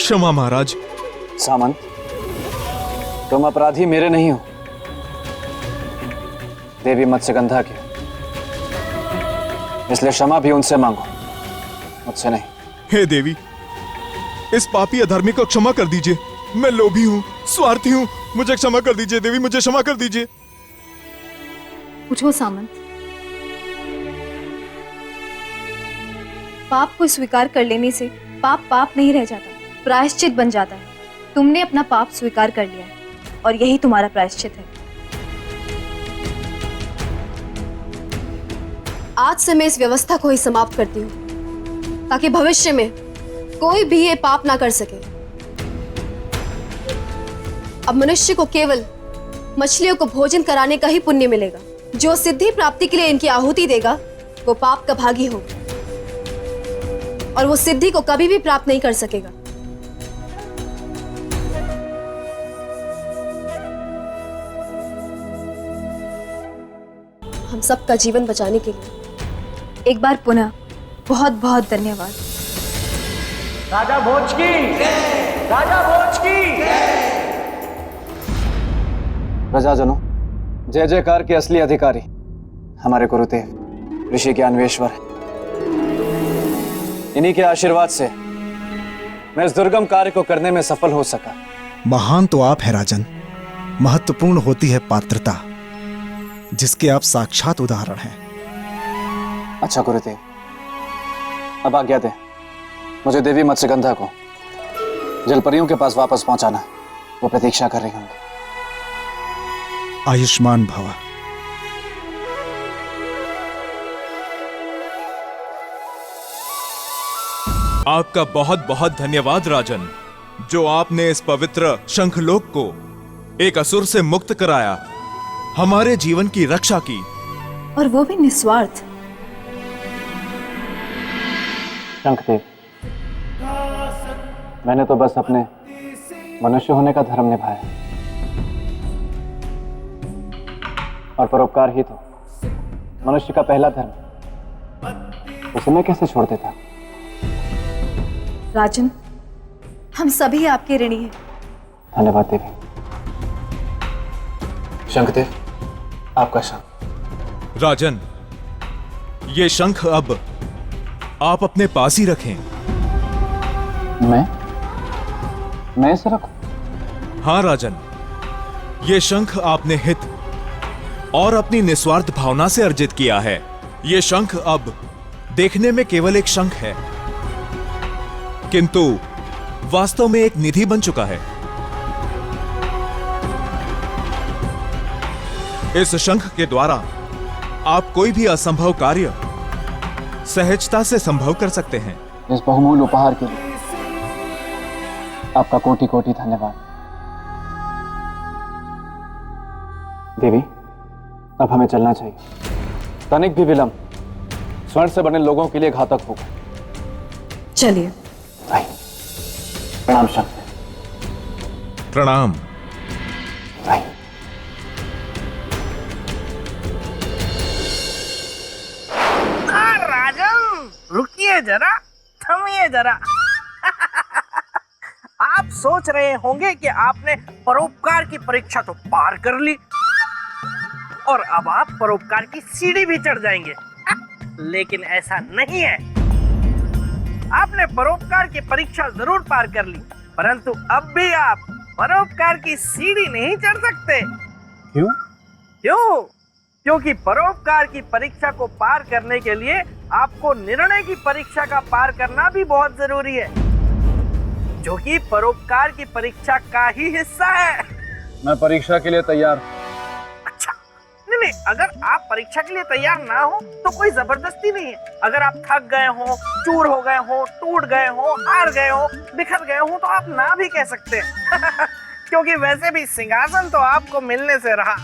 क्षमा महाराज। सामंत, तुम अपराधी मेरे नहीं हो, देवी मत्स्यगंधा के, इसलिए क्षमा भी उनसे मांगो, मुझसे नहीं। हे देवी, इस पापी अधर्मी को क्षमा कर दीजिए। मैं लोभी हूँ, स्वार्थी हूँ, मुझे क्षमा कर दीजिए देवी, मुझे क्षमा कर दीजिए। उठो सामंत, पाप को स्वीकार कर लेने से पाप पाप नहीं रह जाता, प्रायश्चित बन जाता है। तुमने अपना पाप स्वीकार कर लिया है और यही तुम्हारा प्रायश्चित है। आज से मैं इस व्यवस्था को ही समाप्त करती हूँ, ताकि भविष्य में कोई भी ये पाप ना कर सके। अब मनुष्य को केवल मछलियों को भोजन कराने का ही पुण्य मिलेगा। जो सिद्धि प्राप्ति के लिए इनकी आहुति देगा वो पाप का भागी होगा और वो सिद्धि को कभी भी प्राप्त नहीं कर सकेगा। हम सबका जीवन बचाने के लिए एक बार पुनः बहुत बहुत धन्यवाद। राजा भोज की, राजा भोज की। प्रजाजनों, जय जयकार के असली अधिकारी हमारे गुरुदेव ऋषि ज्ञानवेश्वर हैं। इन्हीं के आशीर्वाद से मैं इस दुर्गम कार्य को करने में सफल हो सका। महान तो आप हैं राजन, महत्वपूर्ण होती है पात्रता, जिसके आप साक्षात उदाहरण हैं। अच्छा गुरुदेव, अब आज्ञा दें, मुझे देवी मत्स्यगंधा को जलपरियों के पास वापस पहुंचाना, वो प्रतीक्षा कर रही होंगी। आयुष्मान भव। आपका बहुत बहुत धन्यवाद राजन, जो आपने इस पवित्र शंखलोक को एक असुर से मुक्त कराया, हमारे जीवन की रक्षा की, और वो भी निस्वार्थ। शंखदेव, मैंने तो बस अपने मनुष्य होने का धर्म निभाया, और परोपकार ही तो मनुष्य का पहला धर्म, उसे मैं कैसे छोड़ देता। राजन, हम सभी आपके ऋणी हैं। धन्यवाद देवी। शंखदेव, आपका शंख। राजन, ये शंख अब आप अपने पास ही रखें। मैं इसे रखूं? हाँ राजन, ये शंख आपने हित और अपनी निस्वार्थ भावना से अर्जित किया है। ये शंख अब देखने में केवल एक शंख है, किंतु वास्तव में एक निधि बन चुका है। इस शंख के द्वारा आप कोई भी असंभव कार्य सहजता से संभव कर सकते हैं। इस बहुमूल्य उपहार के लिए आपका कोटि कोटि धन्यवाद। देवी, अब हमें चलना चाहिए। तनिक भी विलंब स्वर्ण से बने लोगों के लिए घातक होगा। चलिए। प्रणाम शंख। प्रणाम। राजन, रुकिए जरा, थमिए जरा। आप सोच रहे होंगे कि आपने परोपकार की परीक्षा तो पार कर ली और अब आप परोपकार की सीढ़ी भी चढ़ जाएंगे, लेकिन ऐसा नहीं है। आपने परोपकार की परीक्षा जरूर पार कर ली, परंतु अब भी आप परोपकार की सीढ़ी नहीं चढ़ सकते। क्यों? क्योंकि परोपकार की परीक्षा को पार करने के लिए आपको निर्णय की परीक्षा का पार करना भी बहुत जरूरी है, जो कि परोपकार की परीक्षा का ही हिस्सा है। मैं परीक्षा के लिए तैयार। अच्छा, नहीं, अगर आप परीक्षा के लिए तैयार ना हो तो कोई जबरदस्ती नहीं है। अगर आप थक गए हो, चूर हो गए हो, टूट गए हो, हार गए हो, बिखर गए हो, तो आप ना भी कह सकते हैं। क्योंकि वैसे भी सिंहासन तो आपको मिलने से रहा,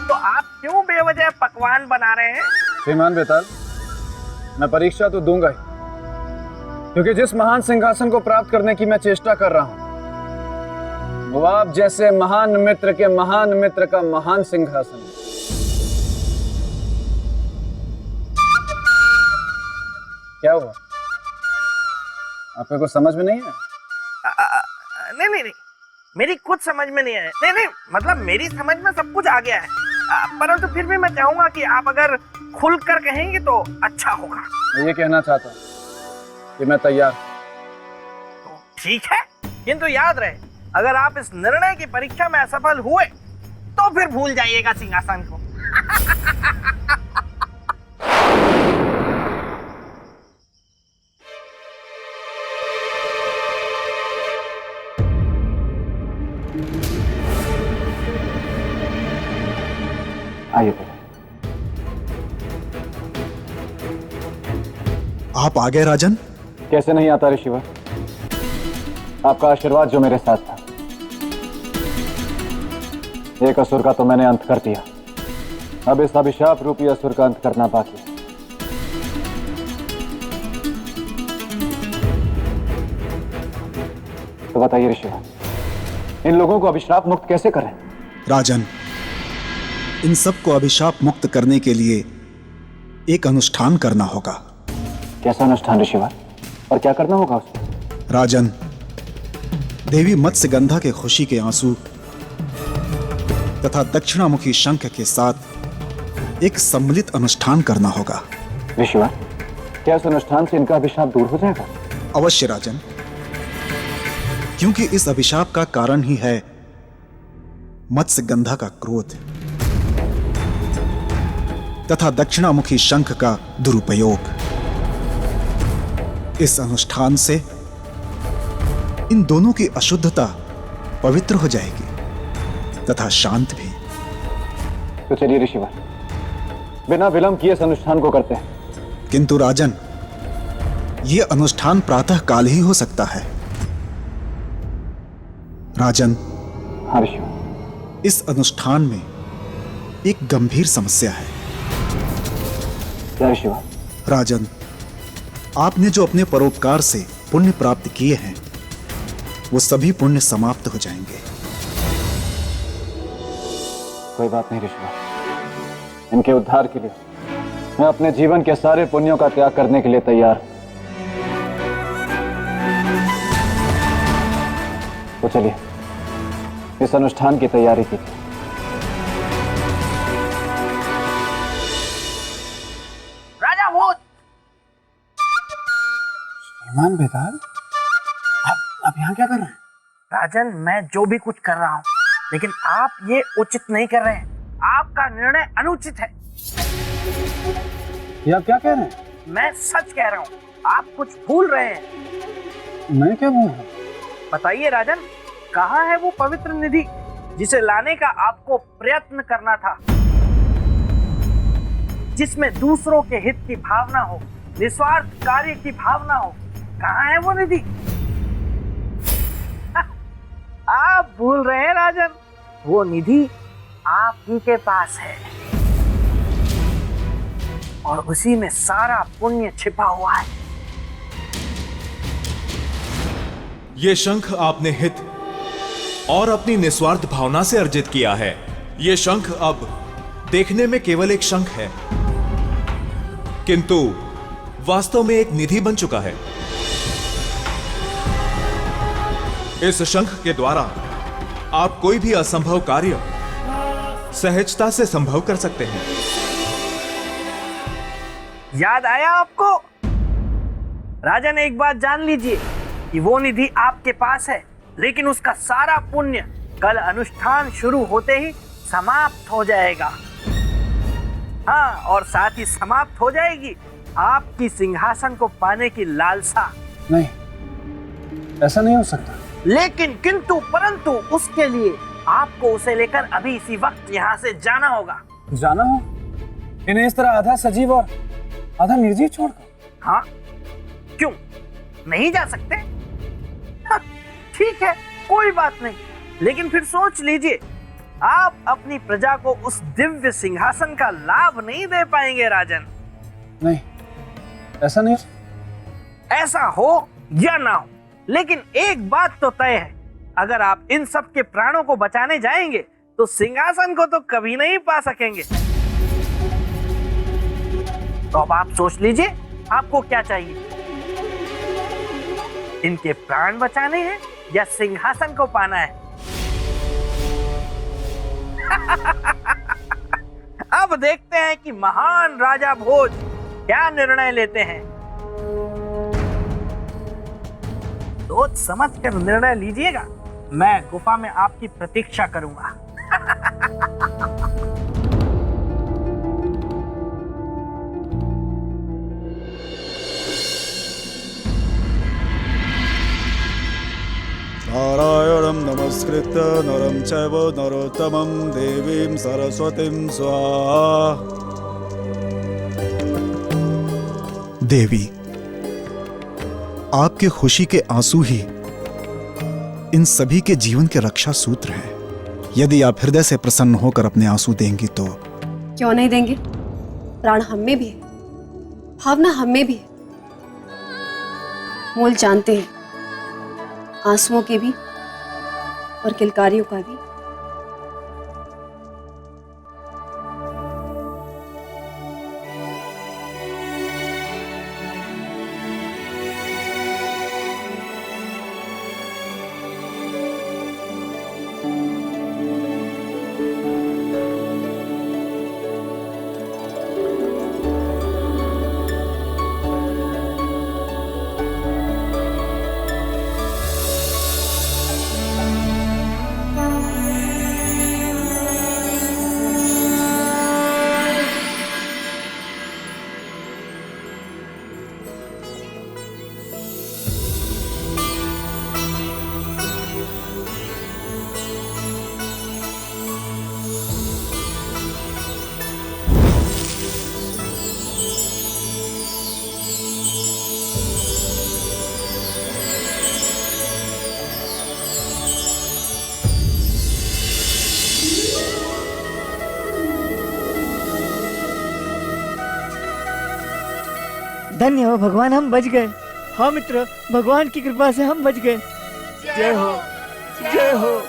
तो आप क्यों बेवजह पकवान बना रहे हैं? श्रीमान बेताल, मैं परीक्षा तो दूंगा ही, क्योंकि जिस महान सिंहासन को प्राप्त करने की मैं चेष्टा कर रहा हूं, वो आप जैसे महान मित्र के महान मित्र का महान सिंहासन। क्या हुआ? आपको कुछ समझ में नहीं है? नहीं नहीं नहीं, मेरी कुछ समझ में नहीं है। नहीं नहीं, मतलब मेरी समझ में सब कुछ आ गया है, परंतु फिर भी मैं चाहूंगा कि आप अगर खुलकर कहेंगे तो अच्छा होगा। मैं ये कहना चाहता हूँ कि मैं तैयार हूं। तो ठीक है, किंतु याद रहे, अगर आप इस निर्णय की परीक्षा में असफल हुए तो फिर भूल जाइएगा सिंहासन को। आइए। आप आ गए राजन। कैसे नहीं आता ऋषिवर, आपका आशीर्वाद जो मेरे साथ था। एक असुर का तो मैंने अंत कर दिया, अब इस अभिशाप रूपी असुर का अंत करना बाकी है। तो बताइए ऋषिवर, इन लोगों को अभिशाप मुक्त कैसे करें? राजन, इन सबको अभिशाप मुक्त करने के लिए एक अनुष्ठान करना होगा। कैसा अनुष्ठान ऋषिवर, और क्या करना होगा उसमें? राजन, देवी मत्स्यगंधा के खुशी के आंसू तथा दक्षिणामुखी शंख के साथ एक सम्मिलित अनुष्ठान करना होगा। ऋषिवर, क्या इस अनुष्ठान से इनका अभिशाप दूर हो जाएगा? अवश्य राजन, क्योंकि इस अभिशाप का कारण ही है मत्स्यगंधा का क्रोध तथा दक्षिणामुखी शंख का दुरुपयोग। इस अनुष्ठान से इन दोनों की अशुद्धता पवित्र हो जाएगी तथा शांत भी। तो चलिए ऋषिवर, बिना विलंब किए इस अनुष्ठान को करते हैं। किंतु राजन, यह अनुष्ठान प्रातः काल ही हो सकता है। राजन, हाँ ऋषिवर। इस अनुष्ठान में एक गंभीर समस्या है। क्या ऋषिवर? राजन, आपने जो अपने परोपकार से पुण्य प्राप्त किए हैं, वो सभी पुण्य समाप्त हो जाएंगे। कोई बात नहीं ऋषिवर, इनके उद्धार के लिए मैं अपने जीवन के सारे पुण्यों का त्याग करने के लिए तैयार हूं। तो चलिए इस अनुष्ठान की तैयारी कीजिए। राजा वो ईमान बेताल, आप यहाँ क्या कर रहे हैं? राजन, मैं जो भी कुछ कर रहा हूँ, लेकिन आप ये उचित नहीं कर रहे हैं। आपका निर्णय अनुचित है। ये आप क्या कह रहे हैं? मैं सच कह रहा हूँ, आप कुछ भूल रहे हैं। मैं क्या बोल रहा हूँ? बताइए राजन, कहाँ है वो पवित्र निधि जिसे लाने का आपको प्रयत्न करना था, जिसमें दूसरों के हित की भावना हो, निस्वार्थ कार्य की भावना हो? कहाँ है वो निधि? आप भूल रहे हैं राजन, वो निधि आप ही के पास है और उसी में सारा पुण्य छिपा हुआ है। ये शंख आपने हित और अपनी निस्वार्थ भावना से अर्जित किया है। ये शंख अब देखने में केवल एक शंख है, किंतु वास्तव में एक निधि बन चुका है। इस शंख के द्वारा आप कोई भी असंभव कार्य सहजता से संभव कर सकते हैं। याद आया आपको? राजन, एक बात जान लीजिए कि वो निधि आपके पास है, लेकिन उसका सारा पुण्य कल अनुष्ठान शुरू होते ही समाप्त हो जाएगा। हाँ, और साथ ही समाप्त हो जाएगी आपकी सिंहासन को पाने की लालसा। नहीं, ऐसा नहीं हो सकता। लेकिन किंतु परंतु उसके लिए आपको उसे लेकर अभी इसी वक्त यहाँ से जाना होगा। जाना हो? इन्हें इस तरह आधा सजीव और आधा निर्जीव छोड़कर? हाँ, क्यों नहीं जा सकते? हाँ, ठीक है, कोई बात नहीं, लेकिन फिर सोच लीजिए, आप अपनी प्रजा को उस दिव्य सिंहासन का लाभ नहीं दे पाएंगे राजन। नहीं, ऐसा नहीं। ऐसा हो या ना हो, लेकिन एक बात तो तय है, अगर आप इन सब के प्राणों को बचाने जाएंगे तो सिंहासन को तो कभी नहीं पा सकेंगे। तो अब आप सोच लीजिए, आपको क्या चाहिए? इनके प्राण बचाने हैं या सिंहासन को पाना है? अब देखते हैं कि महान राजा भोज क्या निर्णय लेते हैं। सोच समझ कर निर्णय लीजिएगा। मैं गुफा में आपकी प्रतीक्षा करूंगा। नारायणं नमस्कृत्य नरं चैव नरोत्तमं देवीं सरस्वतीं स्वाहा। देवी, आपके खुशी के आंसू ही इन सभी के जीवन के रक्षा सूत्र हैं। यदि आप हृदय से प्रसन्न होकर अपने आंसू देंगी तो। क्यों नहीं देंगे? प्राण हम में भी है, भावना हम में भी है। मोल जानते हैं आंसुओं के भी और किलकारियों का भी। धन्य हो भगवान, हम बच गए। हाँ मित्र, भगवान की कृपा से हम बच गए। जय हो, जय हो,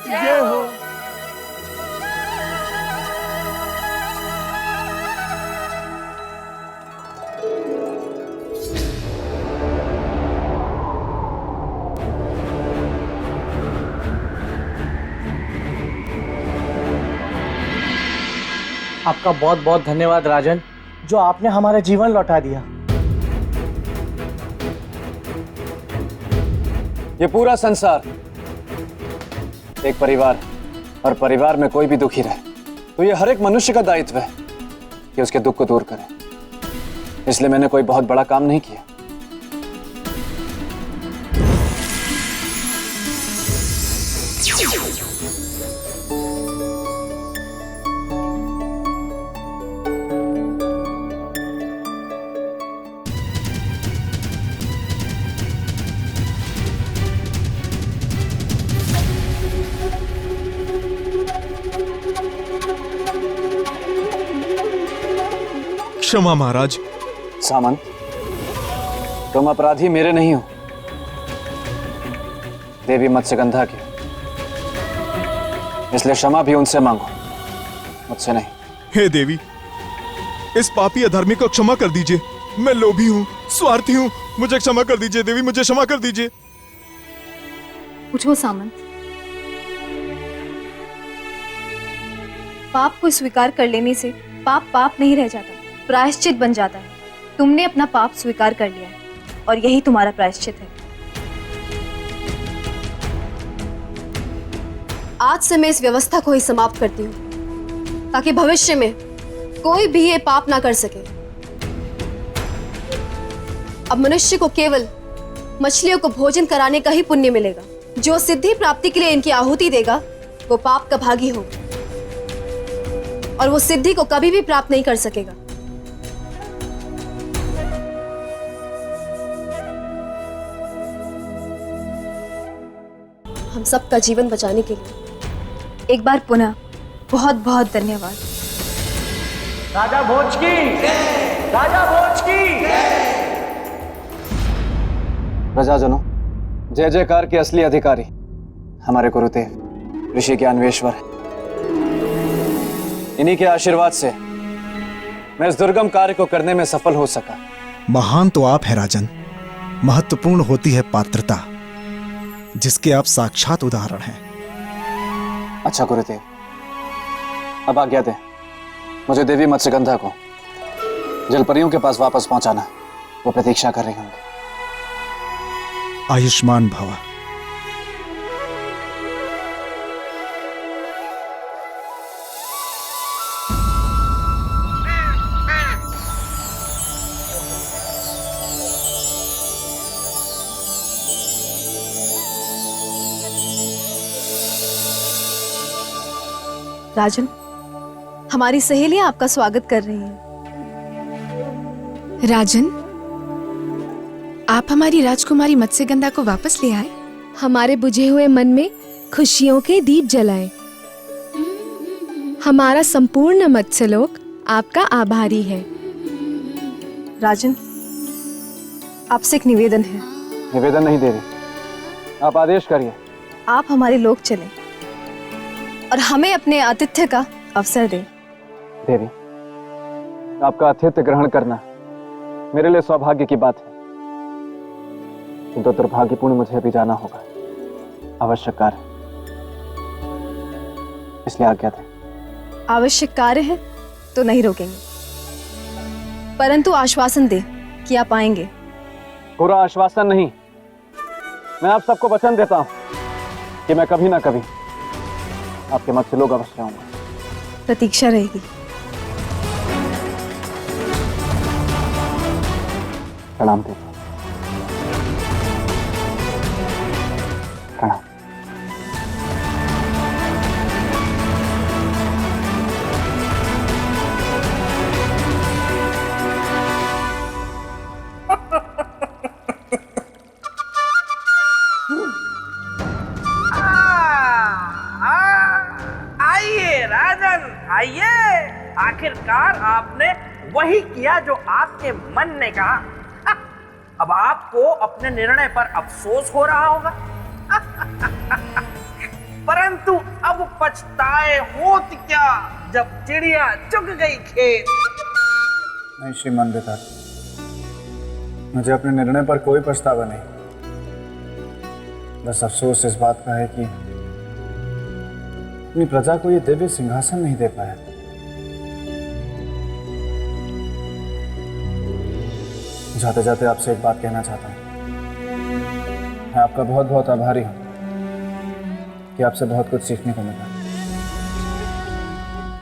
जय हो। आपका बहुत बहुत धन्यवाद राजन, जो आपने हमारा जीवन लौटा दिया। ये पूरा संसार एक परिवार, और परिवार में कोई भी दुखी रहे तो ये हर एक मनुष्य का दायित्व है कि उसके दुख को दूर करे। इसलिए मैंने कोई बहुत बड़ा काम नहीं किया। क्षमा महाराज। सामंत, तुम अपराधी मेरे नहीं हो, देवी मत्स्यगंधा की। इसलिए क्षमा भी उनसे मांगो, मुझसे नहीं। हे देवी, इस पापी अधर्मी को क्षमा कर दीजिए। मैं लोभी हूँ, स्वार्थी हूँ। मुझे क्षमा कर दीजिए देवी, मुझे क्षमा कर दीजिए। उठो सामंत, पाप को स्वीकार कर लेने से पाप पाप नहीं रह जाता, प्रायश्चित बन जाता है। तुमने अपना पाप स्वीकार कर लिया है और यही तुम्हारा प्रायश्चित है। आज से मैं इस व्यवस्था को ही समाप्त करती हूँ, ताकि भविष्य में कोई भी ये पाप ना कर सके। अब मनुष्य को केवल मछलियों को भोजन कराने का ही पुण्य मिलेगा। जो सिद्धि प्राप्ति के लिए इनकी आहुति देगा वो पाप का भागी होगा और वो सिद्धि को कभी भी प्राप्त नहीं कर सकेगा। हम सबका जीवन बचाने के लिए एक बार पुनः बहुत बहुत धन्यवाद। राजा भोज की, राजा भोज की। प्रजाजनों, जय जयकार के असली अधिकारी हमारे गुरुदेव ऋषि ज्ञानवेश्वर है। इन्हीं के आशीर्वाद से मैं इस दुर्गम कार्य को करने में सफल हो सका। महान तो आप है राजन, महत्वपूर्ण होती है पात्रता। जिसके आप साक्षात उदाहरण हैं। अच्छा गुरुदेव, अब आज्ञा दें, मुझे देवी मत्स्यगंधा को जलपरियों के पास वापस पहुंचाना। वो प्रतीक्षा कर रही होंगी। आयुष्मान भव। राजन, हमारी सहेलियां आपका स्वागत कर रही हैं। राजन, आप हमारी राजकुमारी मत्स्यगंधा को वापस ले आए। हमारे बुझे हुए मन में खुशियों के दीप जलाए। हमारा संपूर्ण मत्स्यलोक आपका आभारी है। राजन, आपसे एक निवेदन है। निवेदन नहीं देवी, आप आदेश करिए। आप हमारे लोक चलें और हमें अपने आतिथ्य का अवसर दें। देवी, आपका आतिथ्य ग्रहण करना मेरे लिए सौभाग्य की बात है, किंतु दुर्भाग्यपूर्ण मुझे अभी जाना होगा। आवश्यक कार्य, इसलिए आज्ञा दें। आवश्यक कार्य है तो नहीं रोकेंगे, परंतु आश्वासन दें कि आप आएंगे। पूरा आश्वासन नहीं, मैं आप सबको वचन देता हूं कि मैं कभी ना कभी आपके मत्स्यलोक अवश्य आऊंगा। प्रतीक्षा रहेगी। प्रणाम देवी। प्रणाम। आइए राजन, आइए। आखिरकार आपने वही किया जो आपके मन ने कहा। अब आपको अपने निर्णय पर अफसोस हो रहा होगा, परंतु अब पछताए होत क्या जब चिड़िया चुग गई खेत। नहीं श्रीमान विधाता, मुझे अपने निर्णय पर कोई पछतावा नहीं। बस अफसोस इस बात का है कि अपनी प्रजा को ये दिव्य सिंहासन नहीं दे पाया। जाते जाते आपसे एक बात कहना चाहता हूं। मैं आपका बहुत बहुत आभारी हूं कि आपसे बहुत कुछ सीखने को मिला।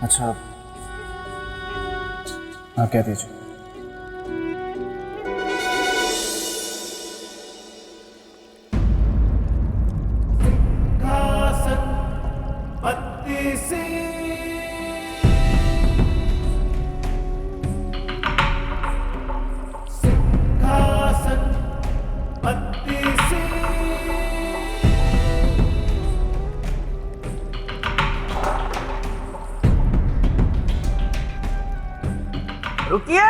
अच्छा, आप कह दीजिए। रुकिए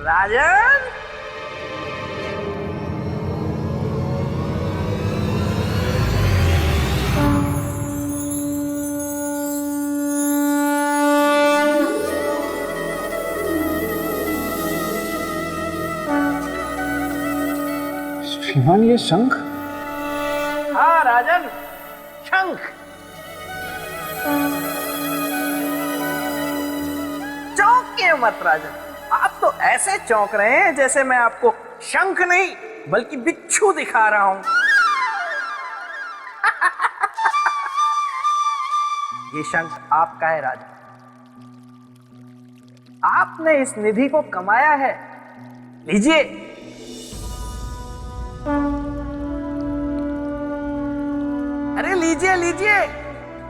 राजन। श्रीमान, ये शंख? हाँ राजन, शंख। चौंकिए मत राजन, आप तो ऐसे चौंक रहे हैं जैसे मैं आपको शंख नहीं बल्कि बिच्छू दिखा रहा हूं। ये शंख आपका है राजन। आपने इस निधि को कमाया है, लीजिए। अरे लीजिए लीजिए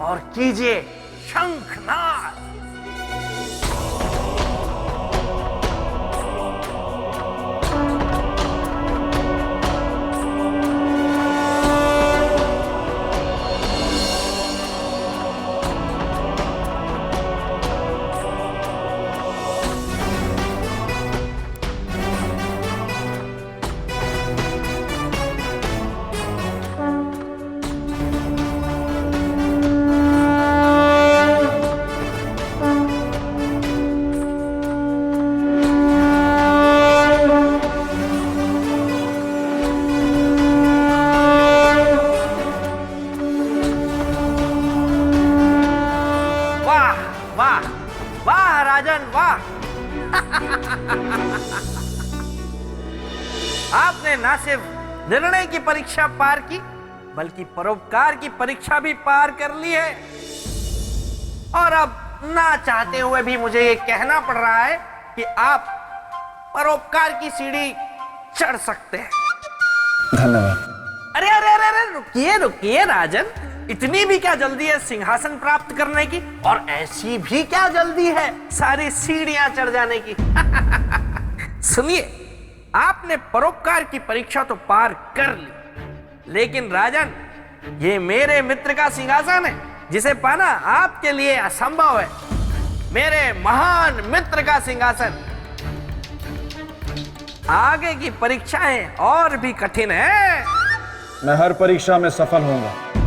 और कीजिए शंखनाद। आपने ना सिर्फ निर्णय की परीक्षा पार की, बल्कि परोपकार की परीक्षा भी पार कर ली है। और अब ना चाहते हुए भी मुझे ये कहना पड़ रहा है कि आप परोपकार की सीढ़ी चढ़ सकते हैं। धन्यवाद। अरे अरे अरे अरे, रुकिए रुकिए राजन, इतनी भी क्या जल्दी है सिंहासन प्राप्त करने की, और ऐसी भी क्या जल्दी है सारी सीढ़ियां चढ़ जाने की। सुनिए, आपने परोपकार की परीक्षा तो पार कर ली, लेकिन राजन, ये मेरे मित्र का सिंहासन है जिसे पाना आपके लिए असंभव है। मेरे महान मित्र का सिंहासन। आगे की परीक्षाएं और भी कठिन है। मैं हर परीक्षा में सफल होऊंगा।